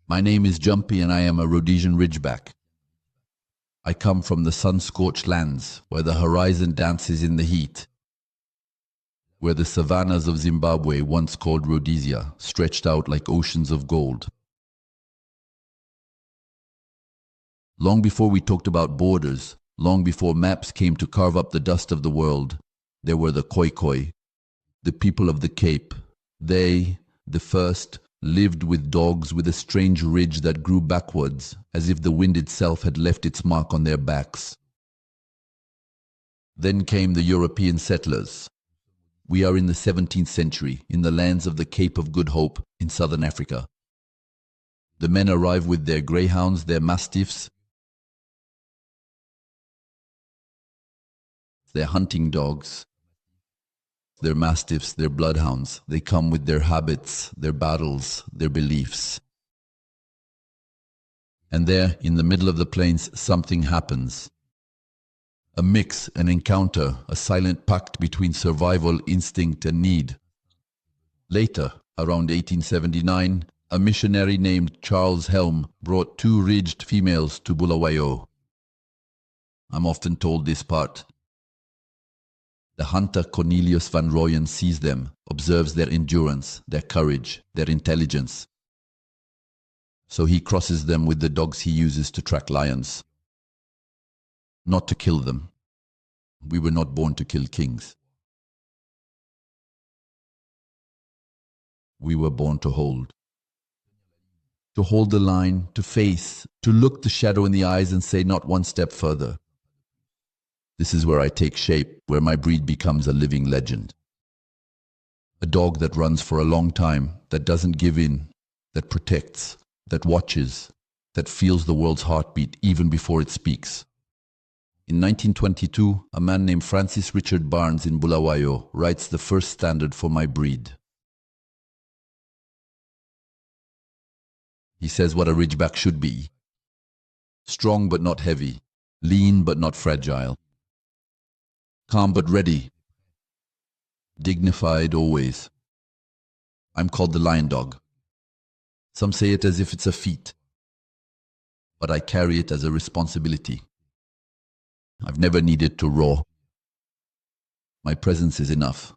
My name is Jumpy and I am a Rhodesian Ridgeback. I come from the sun-scorched lands where the horizon dances in the heat, where the savannas of Zimbabwe, once called Rhodesia, stretched out like oceans of gold. Long before we talked about borders, long before maps came to carve up the dust of the world, there were the Khoikhoi, the people of the Cape. They, the first, lived with dogs with a strange ridge that grew backwards, as if the wind itself had left its mark on their backs. Then came the European settlers. We are in the 17th century, in the lands of the Cape of Good Hope, in southern Africa. The men arrive with their greyhounds, their mastiffs, their hunting dogs, their mastiffs, their bloodhounds. They come with their habits, their battles, their beliefs. And there, in the middle of the plains, something happens. A mix, an encounter, a silent pact between survival, instinct, and need. Later, around 1879, a missionary named Charles Helm brought 2 ridged females to Bulawayo. I'm often told this part. The hunter Cornelius van Rooyen sees them, observes their endurance, their courage, their intelligence. So he crosses them with the dogs he uses to track lions. Not to kill them. We were not born to kill kings. We were born to hold. To hold the line, to face, to look the shadow in the eyes and say not one step further. This is where I take shape, where my breed becomes a living legend. A dog that runs for a long time, that doesn't give in, that protects, that watches, that feels the world's heartbeat even before it speaks. In 1922, a man named Francis Richard Barnes in Bulawayo writes the first standard for my breed. He says what a Ridgeback should be. Strong but not heavy, lean but not fragile. Calm but ready. Dignified always. I'm called the lion dog. Some say it as if it's a feat, but I carry it as a responsibility. I've never needed to roar. My presence is enough.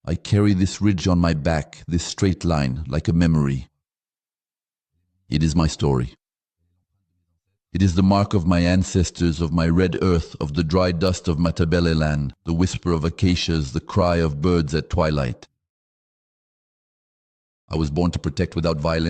I carry this ridge on my back, this straight line, like a memory. It is my story. It is the mark of my ancestors, of my red earth, of the dry dust of Matabele land, the whisper of acacias, the cry of birds at twilight. I was born to protect without violence.